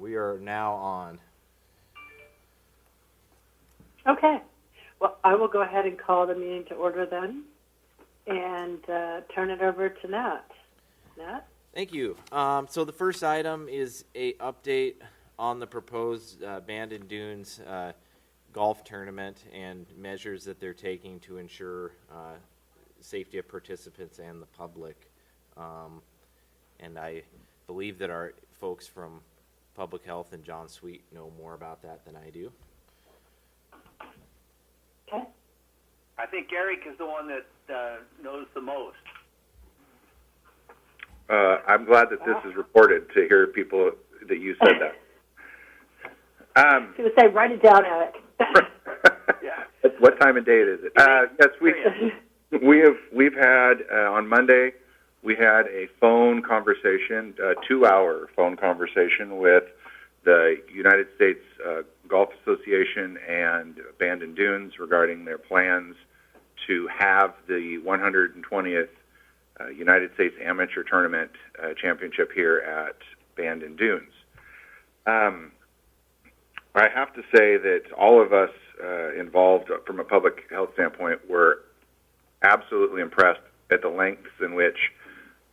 We are now on. Okay. Well, I will go ahead and call the meeting to order then and turn it over to Nat. Nat? Thank you. So the first item is a update on the proposed Bandon Dunes golf tournament and measures that they're taking to ensure safety of participants and the public. And I believe that our folks from Public Health and John Sweet know more about that than I do. Okay. I think Eric is the one that knows the most. I'm glad that this is reported to hear people that you said that. I was going to say, write it down, Eric. Yeah. What time of day is it? Yes, we've had on Monday. We had a phone conversation, a 2-hour phone conversation with the United States Golf Association and Bandon Dunes regarding their plans to have the 120th United States Amateur Tournament Championship here at Bandon Dunes. I have to say that all of us involved from a public health standpoint were absolutely impressed at the lengths in which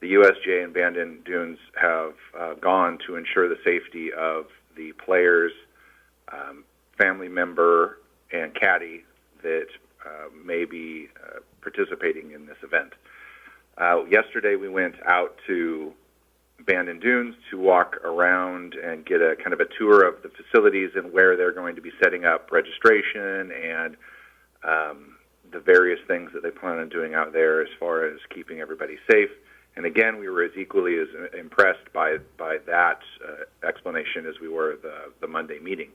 the USGA and Bandon Dunes have gone to ensure the safety of the players, family member, and caddy that may be participating in this event. Yesterday we went out to Bandon Dunes to walk around and get a kind of a tour of the facilities and where they're going to be setting up registration and the various things that they plan on doing out there as far as keeping everybody safe. And again, we were as equally as impressed by that explanation as we were the Monday meeting.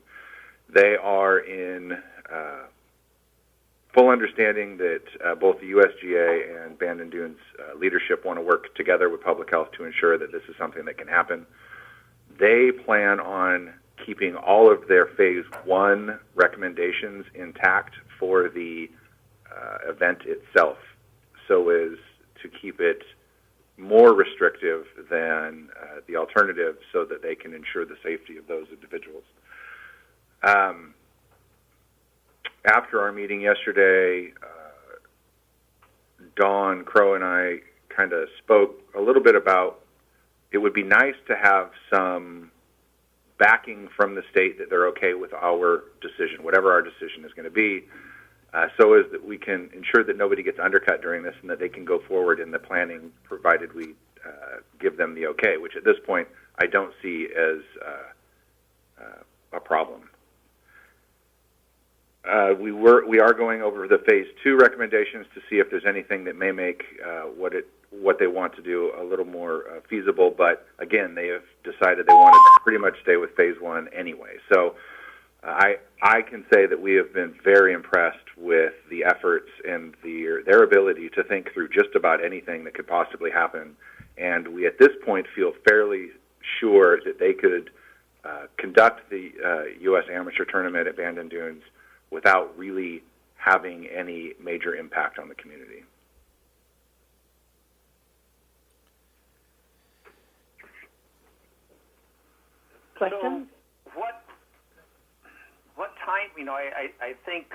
They are in full understanding that both the USGA and Bandon Dunes leadership want to work together with public health to ensure that this is something that can happen. They plan on keeping all of their Phase 1 recommendations intact for the event itself, so as to keep it more restrictive than the alternative so that they can ensure the safety of those individuals. After our meeting yesterday, Dawn Crow and I kind of spoke a little bit about it would be nice to have some backing from the state that they're okay with our decision, whatever our decision is going to be, so as that we can ensure that nobody gets undercut during this and that they can go forward in the planning provided we give them the okay, which at this point I don't see as a problem. We are going over the Phase 2 recommendations to see if there's anything that may make what they want to do a little more feasible. But again, they have decided they want to pretty much stay with Phase 1 anyway. So I can say that we have been very impressed with the efforts and their ability to think through just about anything that could possibly happen. And we at this point feel fairly sure that they could conduct the U.S. Amateur Tournament at Bandon Dunes without really having any major impact on the community. Questions? So what time, I think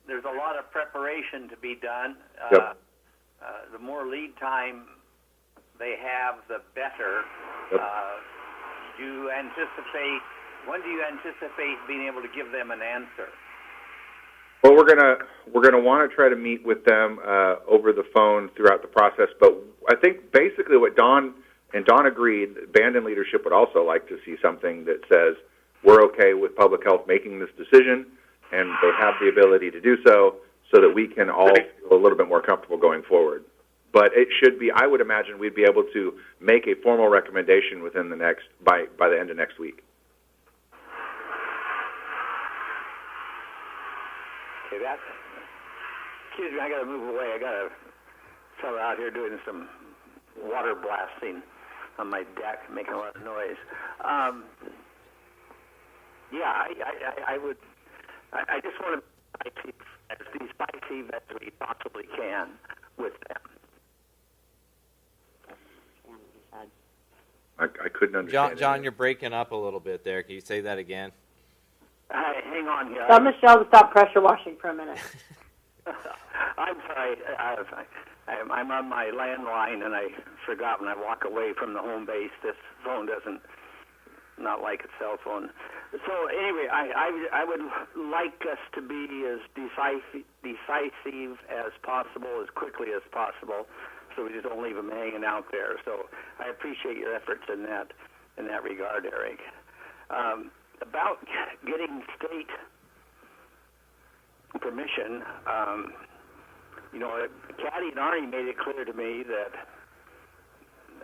there's a lot of preparation to be done. Yep. The more lead time they have, the better. Yep. When do you anticipate being able to give them an answer? Well, we're gonna want to try to meet with them over the phone throughout the process. But I think basically what Dawn agreed, Bandon leadership would also like to see something that says we're okay with public health making this decision, and they have the ability to do so that we can all feel a little bit more comfortable going forward. But it should be, I would imagine, we'd be able to make a formal recommendation within by the end of next week. Okay, excuse me, I got to move away. I got a fellow out here doing some water blasting on my deck, making a lot of noise. I just want to be as decisive as we possibly can with them. I couldn't understand. John, you're breaking up a little bit there. Can you say that again? Hang on here. Tell Michelle to stop pressure washing for a minute. I'm sorry. I'm on my landline, and I forgot when I walk away from the home base. This phone doesn't not like a cell phone. So anyway, I would like us to be as decisive as possible, as quickly as possible, so we just don't leave them hanging out there. So I appreciate your efforts in that regard, Eric. About getting state permission, Caddy and Arnie made it clear to me that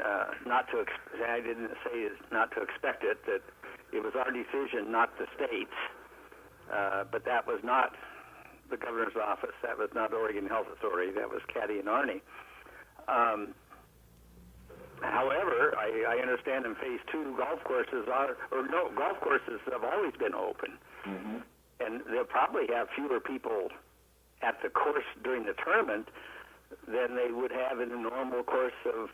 I didn't say not to expect it, that it was our decision, not the state's, but that was not the governor's office. That was not Oregon Health Authority. That was Caddy and Arnie. However, I understand in Phase 2, golf courses have always been open. Mm-hmm. And they'll probably have fewer people at the course during the tournament than they would have in the normal course of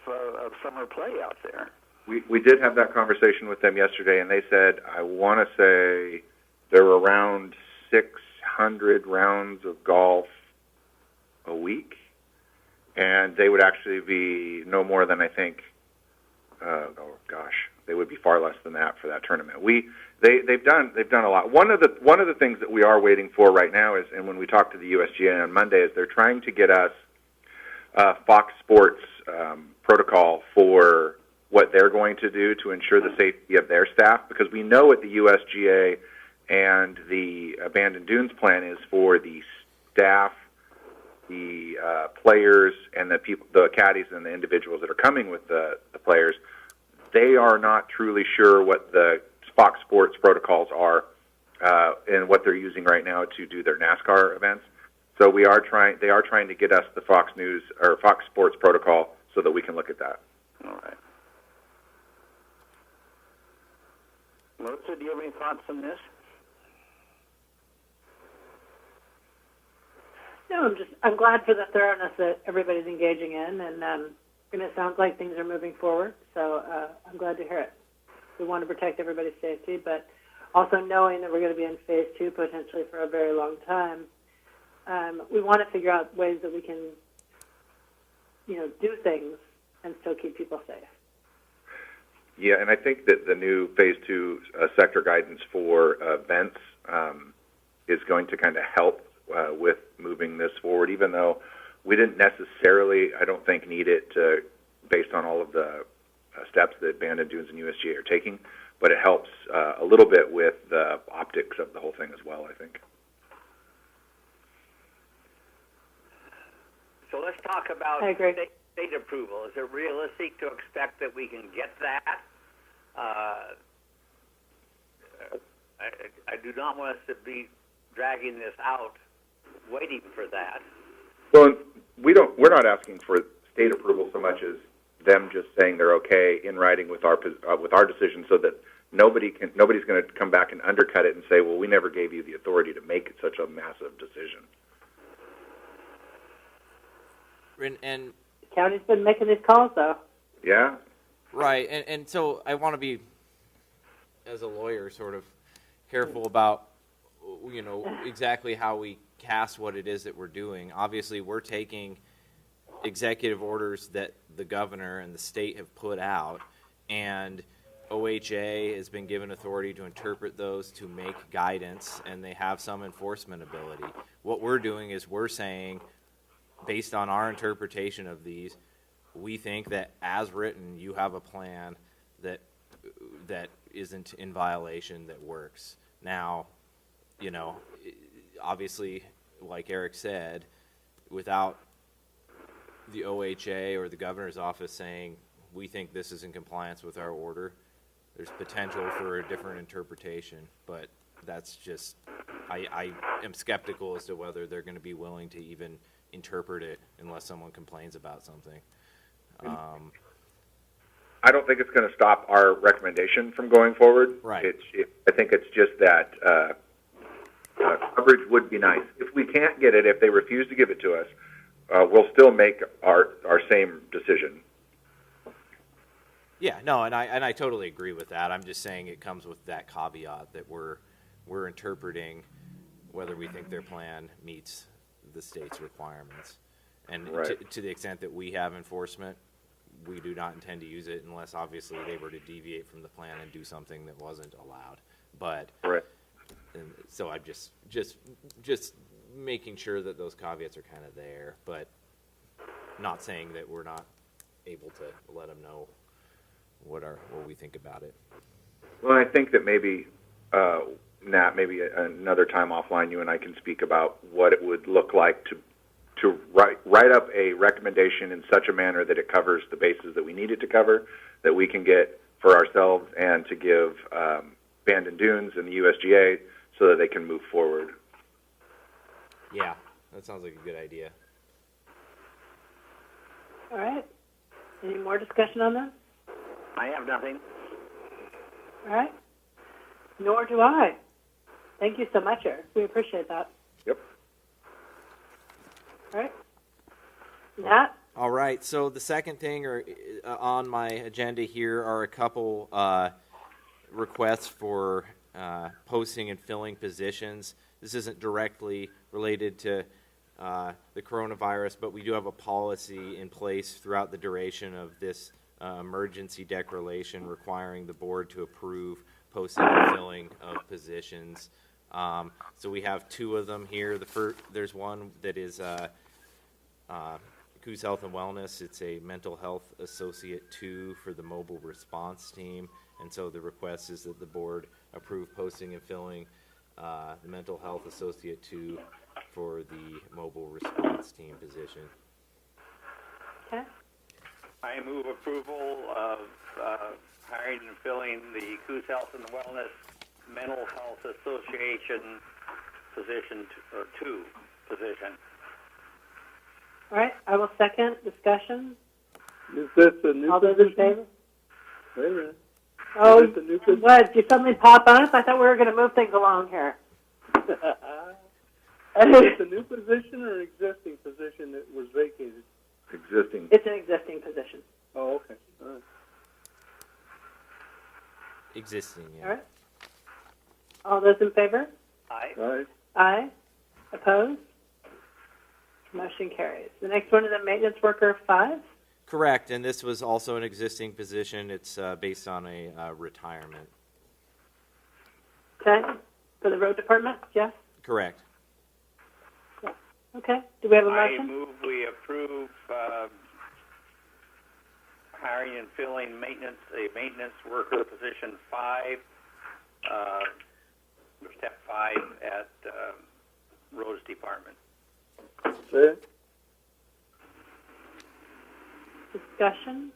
summer play out there. We did have that conversation with them yesterday, and they said, I want to say there were around 600 rounds of golf a week, and they would actually be no more than, I think, they would be far less than that for that tournament. They've done a lot. One of the things that we are waiting for right now is, and when we talked to the USGA on Monday, is they're trying to get us Fox Sports protocol for what they're going to do to ensure the safety of their staff, because we know what the USGA and the Abandoned Dunes plan is for the staff, the players, and the people, the caddies, and the individuals that are coming with the players. They are not truly sure what the Fox Sports protocols are and what they're using right now to do their NASCAR events. So they are trying to get us the Fox News or Fox Sports protocol so that we can look at that. All right. Melissa, do you have any thoughts on this? No, I'm glad for the thoroughness that everybody's engaging in, and it sounds like things are moving forward. So I'm glad to hear it. We want to protect everybody's safety, but also knowing that we're going to be in Phase 2 potentially for a very long time, we want to figure out ways that we can, do things and still keep people safe. Yeah, and I think that the new Phase 2 sector guidance for events is going to kind of help with moving this forward, even though we didn't necessarily, I don't think, need it based on all of the steps that Abandoned Dunes and USGA are taking, but it helps a little bit with the optics of the whole thing as well, I think. So let's talk about state approval. Is it realistic to expect that we can get that? I do not want us to be dragging this out, waiting for that. Well, we're not asking for state approval so much as them just saying they're okay in writing with our decision, so that nobody's going to come back and undercut it and say, well, we never gave you the authority to make such a massive decision. And the county's been making these calls, though. Yeah. Right, and so I want to be, as a lawyer, sort of careful about, exactly how we cast what it is that we're doing. Obviously, we're taking executive orders that the governor and the state have put out, and OHA has been given authority to interpret those to make guidance, and they have some enforcement ability. What we're doing is we're saying, based on our interpretation of these, we think that as written, you have a plan that isn't in violation, that works. Now, obviously, like Eric said, without the OHA or the governor's office saying, we think this is in compliance with our order, there's potential for a different interpretation, but that's just, I am skeptical as to whether they're going to be willing to even interpret it unless someone complains about something. I don't think it's going to stop our recommendation from going forward. Right. I think it's just that coverage would be nice. If we can't get it, if they refuse to give it to us, we'll still make our same decision. Yeah, no, and I totally agree with that. I'm just saying it comes with that caveat that we're interpreting whether we think their plan meets the state's requirements. And Right. to the extent that we have enforcement, we do not intend to use it unless obviously they were to deviate from the plan and do something that wasn't allowed. But Right. and so I'm just making sure that those caveats are kind of there, but not saying that we're not able to let them know what we think about it. Well, I think that maybe, Nat, maybe another time offline, you and I can speak about what it would look like to write up a recommendation in such a manner that it covers the bases that we need it to cover, that we can get for ourselves, and to give Bandon Dunes and the USGA so that they can move forward. Yeah, that sounds like a good idea. All right. Any more discussion on that? I have nothing. All right. Nor do I. Thank you so much, Eric. We appreciate that. Yep. All right. Nat? All right, so the second thing on my agenda here are a couple requests for posting and filling positions. This isn't directly related to the coronavirus, but we do have a policy in place throughout the duration of this emergency declaration requiring the board to approve posting and filling of positions. So we have two of them here. There's one that is Coos Health and Wellness. It's a mental health associate 2 for the mobile response team, and so the request is that the board approve posting and filling the mental health associate 2 for the mobile response team position. Okay. I move approval of hiring and filling the Coos Health and Wellness Mental Health Association position, or 2 position. All right. I will second. Discussion. Is this a new All those in position? favor? Wait a minute. Oh, Is this a new position? what? Did you suddenly pop on us? I thought we were going to move things along here. Is it a new position or an existing position that was vacated? Existing. It's an existing position. Oh, okay. All right. Existing, yeah. All right. All those in favor? Aye. All right. Aye. Opposed? Motion carries. The next one is a maintenance worker 5. Correct, and this was also an existing position. It's based on a retirement. Okay. For the road department? Yes? Correct. Yeah. Okay. Do we have a I motion? move we approve hiring and filling a maintenance worker position 5, step 5 at Roads Department. Say it. Discussion?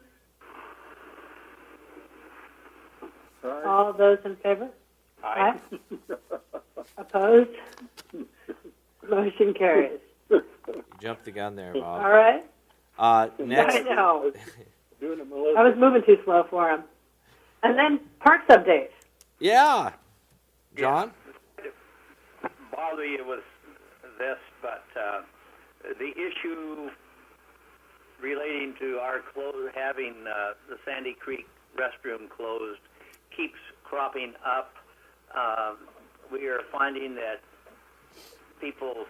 All right. All those in favor? Aye. Opposed? Motion carries. You jumped the gun there, All Bob. right. Next, I know. Doing it, Melissa. I was moving too slow for him. And then parks updates. yeah, John. Bother you with this, but the issue relating to our having the Sandy Creek restroom closed keeps cropping up. We are finding that people,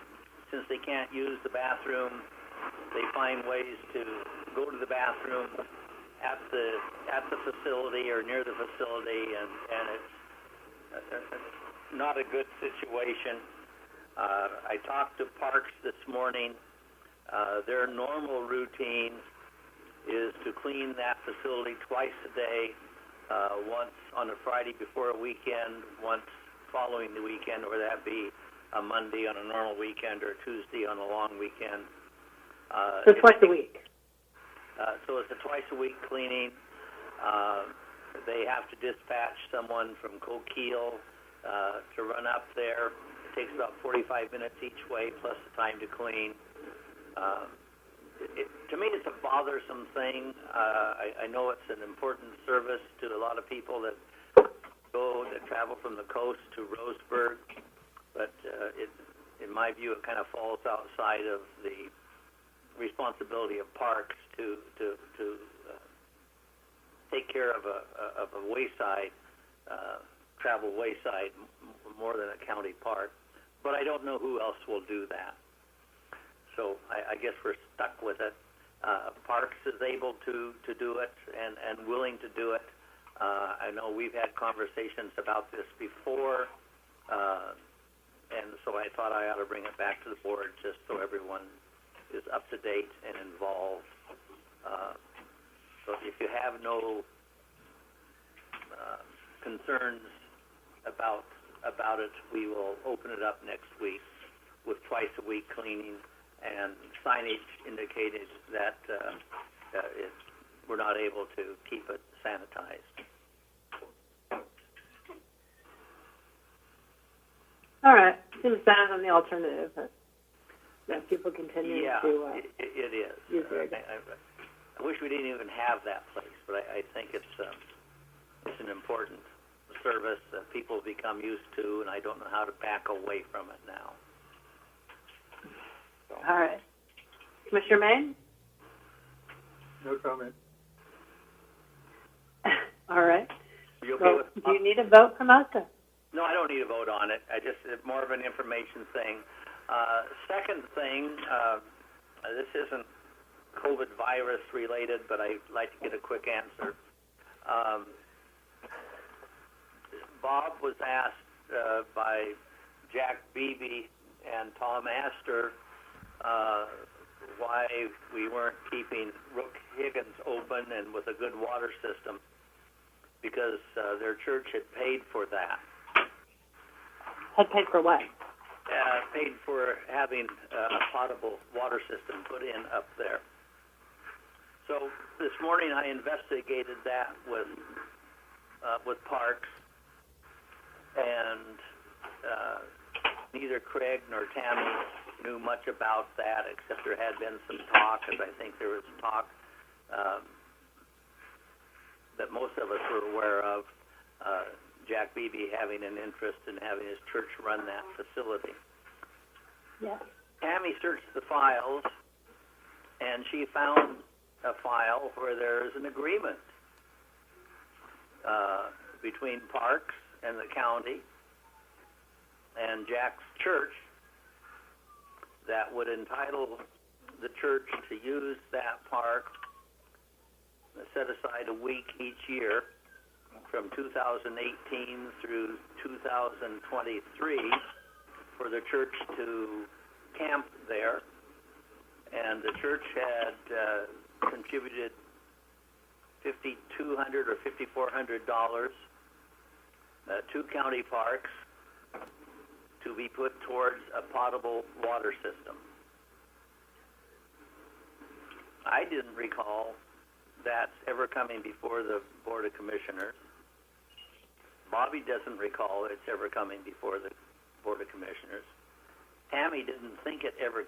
since they can't use the bathroom, they find ways to go to the bathroom at the facility or near the facility, and it's not a good situation. I talked to Parks this morning. Their normal routine is to clean that facility twice a day, once on a Friday before a weekend, once following the weekend, or that be a Monday on a normal weekend or Tuesday on a long weekend. So twice a week. So it's a twice-a-week cleaning. They have to dispatch someone from Coquille to run up there. It takes about 45 minutes each way, plus the time to clean. To me, it's a bothersome thing. I know it's an important service to a lot of people that travel from the coast to Roseburg, but in my view, it kind of falls outside of the responsibility of Parks to take care of a wayside, travel wayside more than a county park. But I don't know who else will do that. So I guess we're stuck with it. Parks is able to do it and willing to do it. I know we've had conversations about this before, and so I thought I ought to bring it back to the board just so everyone is up to date and involved. So if you have no concerns about it, we will open it up next week with twice a week cleaning and signage indicated that we're not able to keep it sanitized. All right. Seems better than the alternative. But that people continue to it is. use their I wish we didn't even have that place, but I think it's an important service that people become used to, and I don't know how to back away from it now. So. All right. Commissioner Maine? No comment. All right. You okay So, with do you need a vote from us? No, I don't need a vote on it. I just it's more of an information thing. Second thing, this isn't COVID virus related, but I'd like to get a quick answer. Bob was asked by Jack Beebe and Tom Astor why we weren't keeping Rook Higgins open and with a good water system, because their church had paid for that. Had paid for what? Paid for having a potable water system put in up there. So this morning I investigated that with Parks, and neither Craig nor Tammy knew much about that, except there had been some talk, as I think there was talk that most of us were aware of, Jack Beebe having an interest in having his church run that facility. Yes. Tammy searched the files, and she found a file where there is an agreement between Parks and the county and Jack's church that would entitle the church to use that park, set aside a week each year from 2018 through 2023 for the church to camp there. And the church had contributed $5,200 or $5,400 to county parks to be put towards a potable water system. I didn't recall that's ever coming before the Board of Commissioners. Bobby doesn't recall it's ever coming before the Board of Commissioners. Tammy didn't think it ever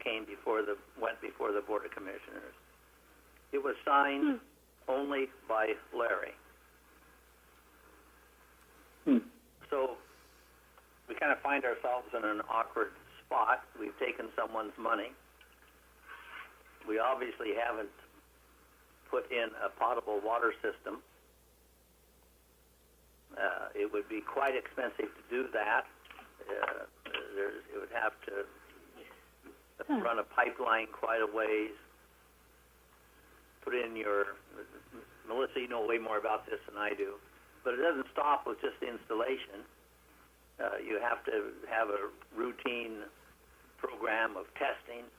went before the Board of Commissioners. It was signed only by Larry. So we kind of find ourselves in an awkward spot. We've taken someone's money. We obviously haven't put in a potable water system. It would be quite expensive to do that. It would have to run a pipeline quite a ways. Put in Melissa, you know way more about this than I do, but it doesn't stop with just the installation. You have to have a routine program of testing,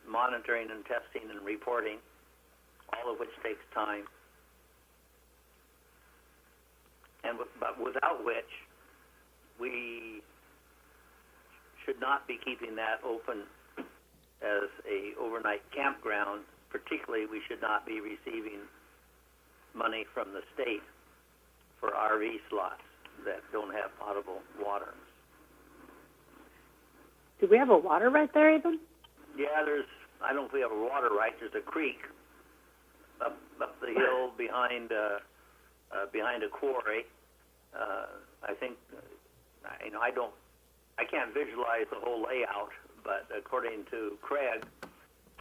monitoring and testing and reporting, all of which takes time. But without which, we should not be keeping that open as a overnight campground. Particularly, we should not be receiving money from the state for RV slots that don't have potable water. Do we have a water right there even? Yeah, I don't know if we have a water right. There's a creek up the hill behind a quarry. I think, I can't visualize the whole layout, but according to Craig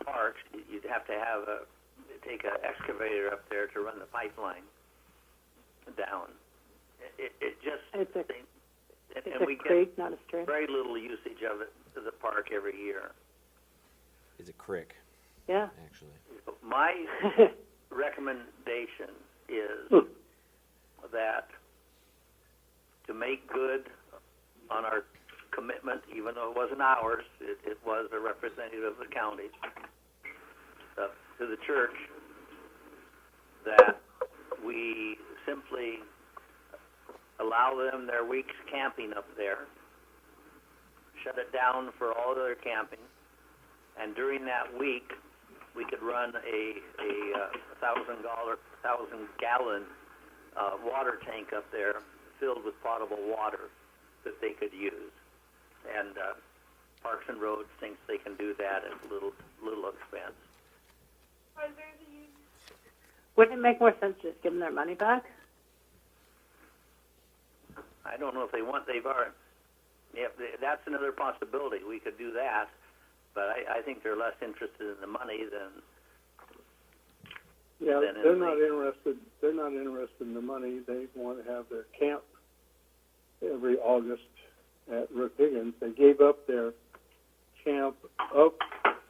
Parks, you'd have to take an excavator up there to run the pipeline. down. It just It's a, and it's a we creek, get not a stream. very little usage of it to the park every year. Is a crick, Yeah. actually. My recommendation is that to make good on our commitment, even though it wasn't ours, it was a representative of the county, to the church, that we simply allow them their week's camping up there, shut it down for all other camping, and during that week, we could run a 1,000-gallon water tank up there filled with potable water that they could use. And Parks and Roads thinks they can do that at little expense. Wouldn't it make more sense to just give them their money back? I don't know if they want. They've already. Yeah, that's another possibility. We could do that, but I think they're less interested in the money than. Yeah, than they're in not the, interested. They're not interested in the money. They want to have their camp every August at Rook Higgins. They gave up their camp up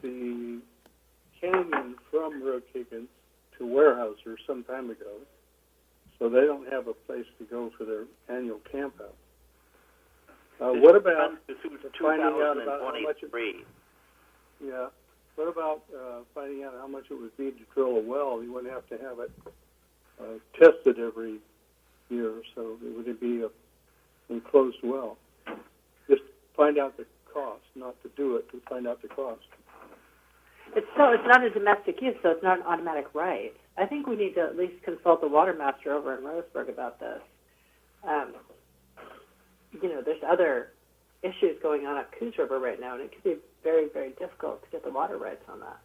the canyon from Rook Higgins to Weyerhaeuser some time ago, so they don't have a place to go for their annual camp out. What about finding out about how much? Yeah. What about finding out how much it would be to drill a well? You wouldn't have to have it tested every year, so it would be an enclosed well. Just find out the cost, not to do it, to find out the cost. It's not a domestic use, so it's not an automatic right. I think we need to at least consult the water master over in Roseburg about this. There's other issues going on at Coos River right now, and it could be very, very difficult to get the water rights on that.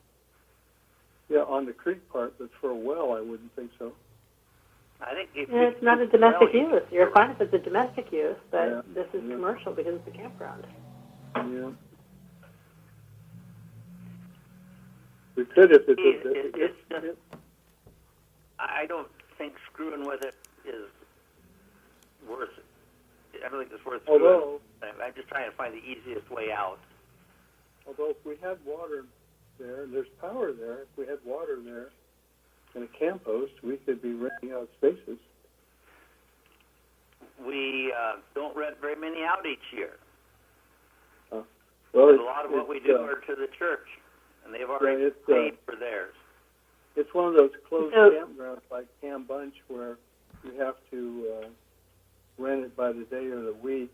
Yeah, on the creek part, but for a well, I wouldn't think so. I think It's not a domestic use. You're fine if it's a domestic use, but this is commercial because it's a campground. Yeah. We could if it's I don't think screwing with it is worth it. I don't think it's worth screwing. Although, I'm just trying to find the easiest way out. although if we had water there, and there's power there, if we had water there and a camp host, we could be renting out spaces. We don't rent very many out each year. Well, A lot of what we do are to the church, and they've already paid for theirs. It's one of those closed campgrounds like Camp Bunch where you have to rent it by the day or the week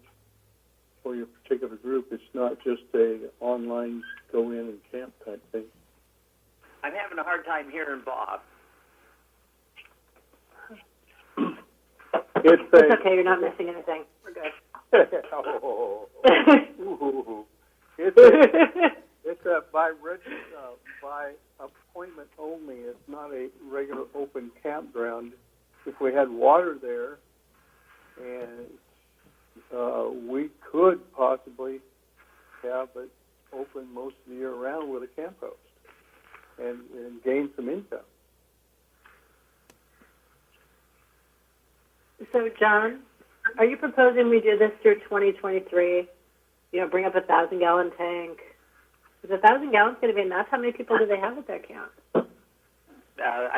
for your particular group. It's not just a online go in and camp type thing. I'm having a hard time hearing Bob. It's okay. You're not missing anything. We're good. It's a by appointment only. It's not a regular open campground. If we had water there, and we could possibly have it open most of the year round with a camp host and gain some income. So, John, are you proposing we do this through 2023? Bring up a 1,000-gallon tank. Is 1,000 gallons going to be enough? How many people do they have at their camp? I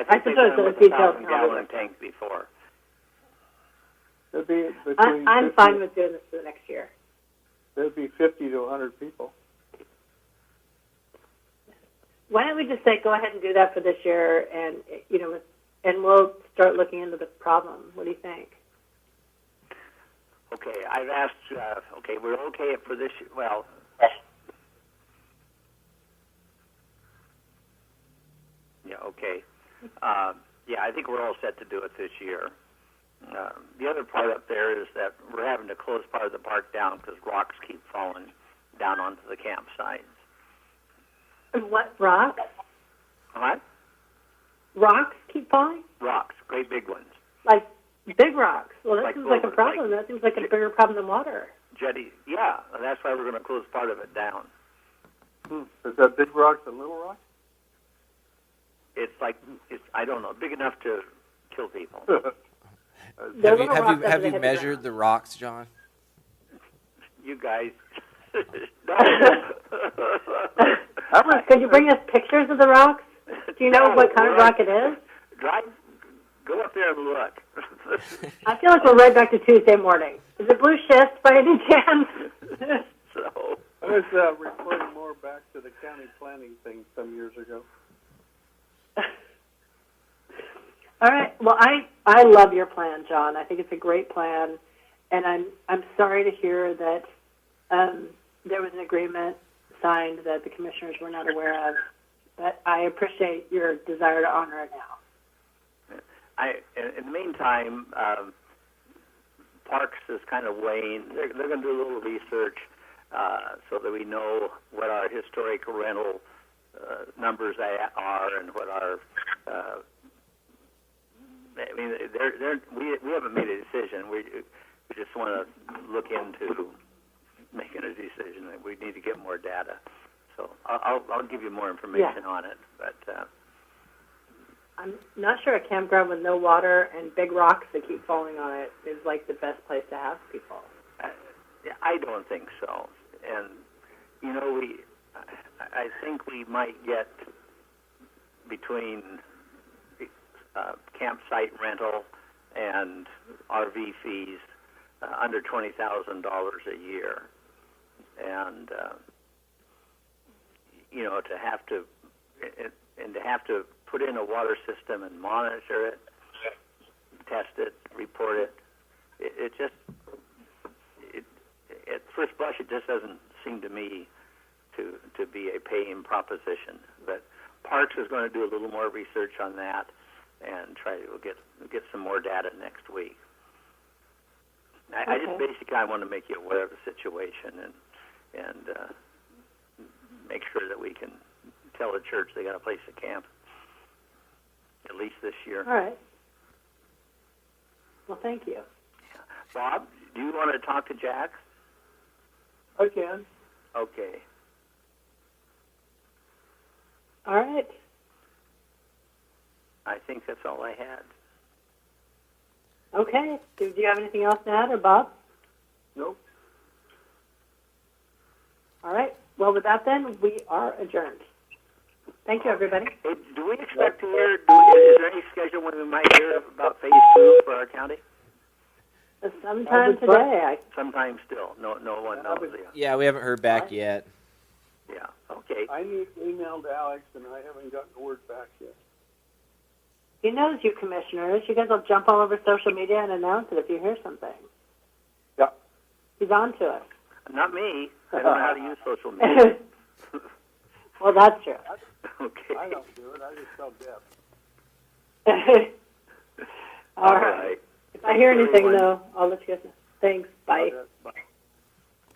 think they've suppose done with those a details 1,000-gallon tank before. There'd be between I'm 50, fine with doing this for the next year. There'd be 50 to 100 people. Why don't we just say go ahead and do that for this year, and and we'll start looking into the problem. What do you think? Okay, I've asked. We're okay for this. Well, yeah, okay. I think we're all set to do it this year. The other part up there is that we're having to close part of the park down because rocks keep falling down onto the campsites. What, rocks? What? Rocks keep falling? Rocks, great big ones. Like big rocks. Well, that Like seems like a boulders, problem. That seems like a bigger problem than water. Jetty, yeah, and that's why we're going to close part of it down. Is that big rocks and little rocks? It's I don't know, big enough to kill people. They're Have little rocks after have they you hit the measured ground. the rocks, John? You guys. Could you bring us pictures of the rocks? Do you know what kind of rock it is? Go up there and look. I feel like we're right back to Tuesday morning. Is it blue schist by any chance? So. I was referring more back to the county planning thing some years ago. All right. Well, I love your plan, John. I think it's a great plan, and I'm sorry to hear that there was an agreement signed that the commissioners were not aware of. But I appreciate your desire to honor it now. In the meantime, Parks is kind of weighing. They're going to do a little research so that we know what our historical rental numbers are and what our. I mean, we haven't made a decision. We just want to look into making a decision. We need to get more data. So I'll give you more information on it. But I'm not sure a campground with no water and big rocks that keep falling on it is like the best place to have people. I don't think so. And you know, I think we might get between campsite rental and RV fees under $20,000 a year, and you know, to have to put in a water system and monitor it, test it, report it. It just, at first blush, it just doesn't seem to me to be a paying proposition. But Parks is going to do a little more research on that and try to get some more data next week. I just basically I want to make you aware of the situation and make sure that we can tell the church they got a place to camp, at least this year. All right. Well, thank you. Bob, do you want to talk to Jack? I can. Okay. All right. I think that's all I had. Okay. Do you have anything else to add, or Bob? Nope. All right. Well, with that, then, we are adjourned. Thank you, everybody. Hey, do we expect to hear, is there any schedule when we might hear about Phase 2 for our county? Sometime today. Sometime still. No one knows yet. Yeah, we haven't heard back yet. Yeah, okay. I emailed Alex, and I haven't gotten a word back yet. He knows you, commissioners. You guys will jump all over social media and announce it if you hear something. Yeah. He's on to us. Not me. I don't know how to use social media. Well, that's true. Okay. I don't do it. I just tell Deb. All right. If I hear anything, though, I'll let you guys know. Thanks. Bye. Bye.